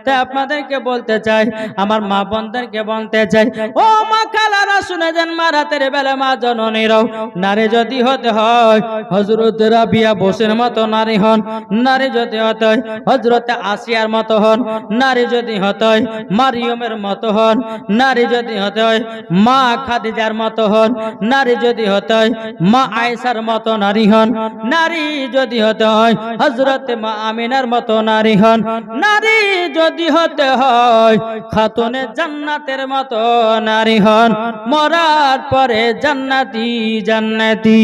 তাই আপনাদেরকে বলতে চাই, আমার মা বোনদেরকে বলতে চাই, ও মা খালারা শুনে যান, মা রাতের বেলা মা জননীরাও নারী যদি হতে হয় হযরত রাবিয়া বসের মতো নারী হন, নারী যদি হতে হয় হযরত আসিয়ার মতো হন, নারী যদি হতে হয় মারিয়মের মতো হন, নারী যদি হতে হয় মা খাদিজার মতো হন, নারী যদি হতে হয় মা আয়েশার মতো নারী হন, নারী যদি হতে হয় হযরত মা আমিনার মতো নারী হন, নারী যদি হতে হয় খাতুনে জান্নাতের মতো নারী হন, মরার পরে জান্নাতি জান্নাতি।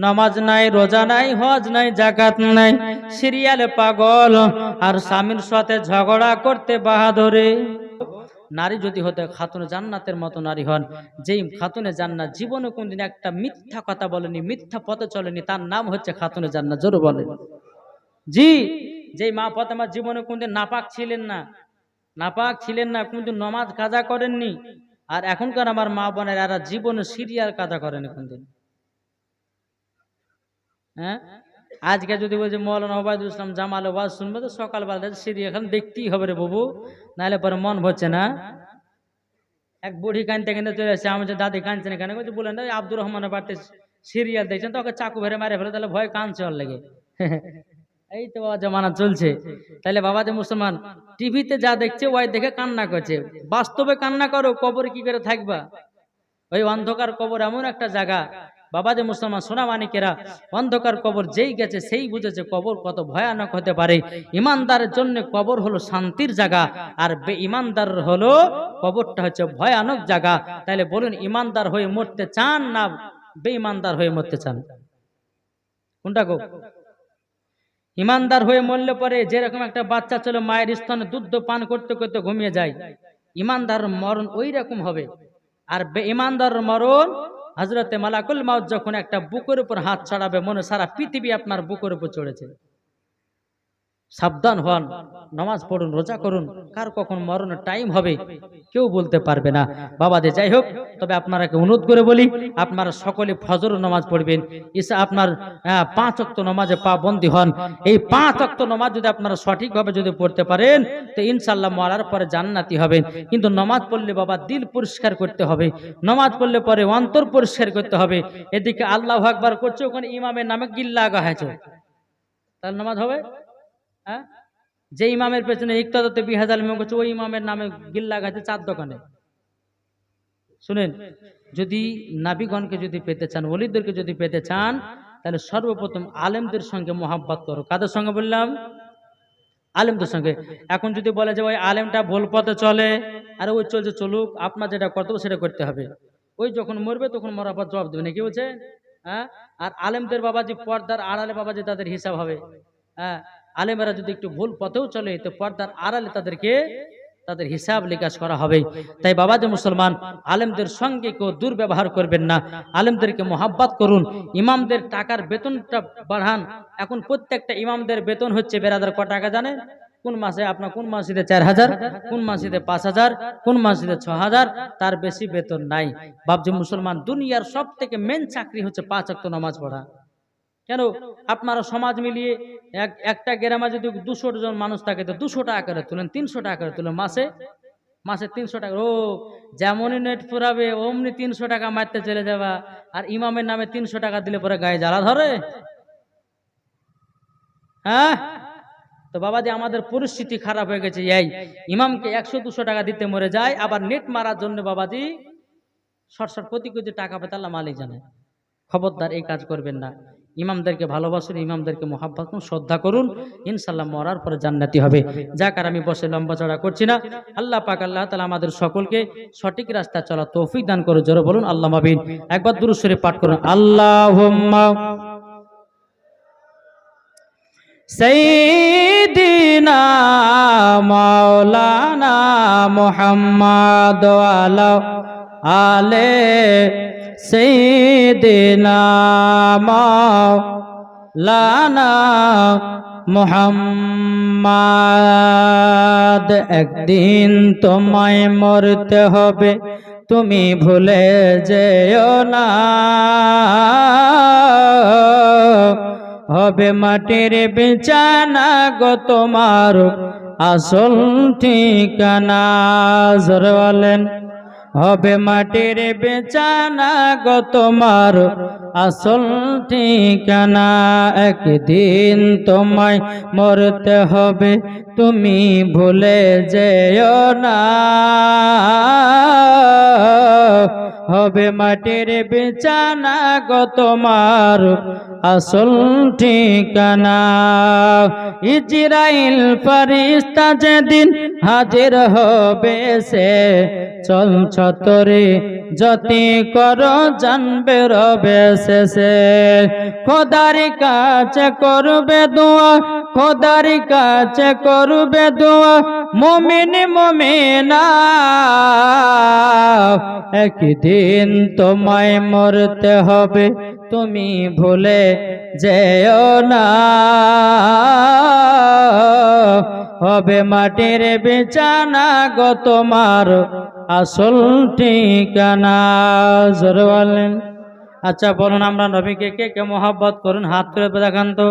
নামাজ নাই, রোজা নাই, হজ নাই, যাকাত নাই, সিরিয়ালে পাগল আর স্বামীর সাথে ঝগড়া করতে বাহাদুরে। নারী যদি হতে খাতুনে জান্নাতের মতো নারী হন, যেই খাতুনে জান্নাত জীবনে কোনদিন একটা মিথ্যা কথা বলেনি, মিথ্যা পথে চলেনি, তার নাম হচ্ছে খাতুনে জান্নাত। জোরে বলেন জি। যেই মা ফাতেমা জীবনে কোনদিন নাপাক ছিলেন না, নাপাক ছিলেন না, কোনদিন নামাজ কাজা করেননি, আর এখনকার আমার মা বোনের এরা জীবনে সিরিয়াল কাজা করেনি কোনদিন। হ্যাঁ, আজকে যদি বলছে মৌলানা ওবায়দুল ইসলাম জামাল ওয়াজ শুনবে তো সকালবেলা সিরিয়াল এখন দেখতেই হবে রে বাবু, নাহলে পরে মন ভরছে না। এক বুড়ি কানতে কানতে চলে আসছে, আমি যে দাদি কানছে না কেন, বলছে বলেন আব্দুর রহমানের বাড়িতে সিরিয়াল দেখছেন তো ওকে চাকু ভেরে মারে ফেলে, তাহলে ভয় কানছে ওর লেগে। এই তো বাবা জমানা চলছে। তাহলে বাবা যে মুসলমান টিভিতে যা দেখছে ওই দেখে কান্না করছে, বাস্তবে কান্না করো, কবরে কি করে থাকবা? ওই অন্ধকার কবর এমন একটা জায়গা বাবা যে মুসলমান সোনা মানিকেরা, অন্ধকার কবর যেই গেছে সেই বুঝেছে কবর কত ভয়ানক হতে পারে। ইমানদারের জন্য কবর হলো শান্তির জায়গা, আর বেঈমানদার হলো কবরটা হচ্ছে ভয়ানক জায়গা। তাহলে বলুন ইমানদার হয়ে মরতে চান না বেঈমানদার হয়ে মরতে চান? কোনটা গো? ইমানদার হয়ে মরলে পরে যেরকম একটা বাচ্চা ছিল মায়ের স্তনে দুধ পান করতে করতে ঘুমিয়ে যায়, ইমানদার মরণ ওই রকম হবে। আর বেঈমানদার মরণ হযরতে মালাকুল মাউত যখন একটা বুকের উপর হাত ছড়াবে, মনে সারা পৃথিবী আপনার বুকের উপর চড়েছে। সাবধান হন, নামাজ পড়ুন, রোজা করুন, কার কখন মরণের টাইম হবে কেউ বলতে পারবে না। বাবাদে যাই হোক, তবে আপনারাকে অনুরোধ করে বলি, আপনারা সকলে ফজর নামাজ পড়বেন, ইসা আপনার 5 ওয়াক্ত নামাজে পাবন্দী হন। এই 5 ওয়াক্ত নামাজ যদি আপনারা সঠিকভাবে যদি পড়তে পারেন তো ইনশাআল্লাহ মরার পরে জান্নাতি হবেন। কিন্তু নামাজ পড়লে বাবা দিল পরিষ্কার করতে হবে, নামাজ পড়লে পরে অন্তর পরিষ্কার করতে হবে। এদিকে আল্লাহু আকবার করছে, ওখানে ইমামের নামে গিল্লা লাগা হয়েছে, তার নামাজ হবে? হ্যাঁ, যে ইমামের পেছনে ইক্তাদাতে 20,000 ইমাম করছে, ওই ইমামের নামে গিল্লা গাছে 4 দোকানে। শুনেন, যদি নাবিগণকে যদি পেতে চান, ওলিদেরকে যদি পেতে চান, তাহলে সর্বপ্রথম আলেমদের সঙ্গে মোহাব্বত করো। কাদের সঙ্গে বললাম? আলেমদের সঙ্গে। এখন যদি বলে যে ওই আলেমটা ভুল পথে চলে, আর ওই চলছে চলুক, আপনার যেটা কর্তব্য সেটা করতে হবে। ওই যখন মরবে তখন মরার পর জবাব দেবে না, কি বলছে? হ্যাঁ, আর আলেমদের বাবাজি পর্দার আড়ালে বাবাজি তাদের হিসাব হবে। হ্যাঁ, আলেমেরা যদি একটু ভুল পথেও চলে তো পর্দার আড়ালে তাদের হিসাব নিকাশ করা হবে। তাই বাবা যে মুসলমান, আলেমদের সঙ্গে কেউ দুর্ব্যবহার করবেন না, আলেমদেরকে মোহাব্বত করুন। ইমামদের টাকার বেতনটা বাড়ান। এখন প্রত্যেকটা ইমামদের বেতন হচ্ছে বেরাদার ক টাকা জানেন? কোন মাসে আপনার কোন মসজিদে 4,000, কোন মসজিদে 5,000, কোন মসজিদে 6,000, তার বেশি বেতন নাই। বাবজি মুসলমান, দুনিয়ার সব থেকে মেন চাকরি হচ্ছে 5 ওয়াক্ত নামাজ পড়া। কেন? আপনারা সমাজ মিলিয়ে একটা গ্রামে যদি 200 জন মানুষ থাকে তো 200 টাকা করে তুলেন, 300 টাকা করে তুলেন, মাসে 300 টাকা। ও যেমনই নেট ফুরাবে অমনি 300 টাকা মারতে চলে যাবা, আর ইমামের নামে 300 টাকা দিলে পরে গায়ে জ্বালা ধরে। হ্যাঁ, তো বাবাজি আমাদের পরিস্থিতি খারাপ হয়ে গেছে, এই ইমামকে 100-200 টাকা দিতে মরে যায়, আবার নেট মারার জন্য বাবাজি শর্ট কোটি কোটি টাকা পেতে আল্লাহ মালিক জানে। খবরদার এই কাজ করবেন না। ইমামদেরকে ভালোবাসুন, ইমামদেরকে মোহাব্বত করুন, শ্রদ্ধা করুন, ইনশাআল্লাহ মরার পরে জান্নাতি হবে। যাক, আর আমি বসে লম্বা চড়া করছি না। আল্লাহ পাক আল্লাহ তাআলা আমাদের সকলকে সঠিক রাস্তায় চলা তৌফিক দান করে। জোরে বলুন আল্লাহুম্মা আমিন। একবার দুরূদ শরীফ পাঠ করুন। আল্লাহুম্মা সাইয়্যিদিনা মাওলানা মুহাম্মদ ওয়া আলা আলে সাইয়্যিদিনা মাওলানা মুহাম্মদ। একদিন তোমায় মরতে হবে, তুমি ভুলে যেও না, হবে মাটির বিছানা গো তোমার আসল ঠিকানা। জোরে বলেন। হবে মাটির বিছানা গো তোমার আসল ঠিকানা। একদিন তোমায় মরতে হবে, তুমি ভুলে যেও না। হবে মাটির বিছানা গো তোমার আসল ঠিকানা। ইজরাইল ফেরেশতা যেদিন হাজির হবে সে, চল ছতরে যতি করো জানবে রবে শেষে। খোদার কাছে করবে দোয়া, খোদার কাছে করবে দোয়া মুমিন মুমিনা। একদিন তোমায় মরতে হবে, তুমি ভুলে যেও না। হবে মাটির বিছানা গো তোমার আসল ঠিকানা। জোরে বলেন। আচ্ছা বলুন, আমরা নবীকে কে কে মহব্বত করুন? হাত তুলে দেখান তো।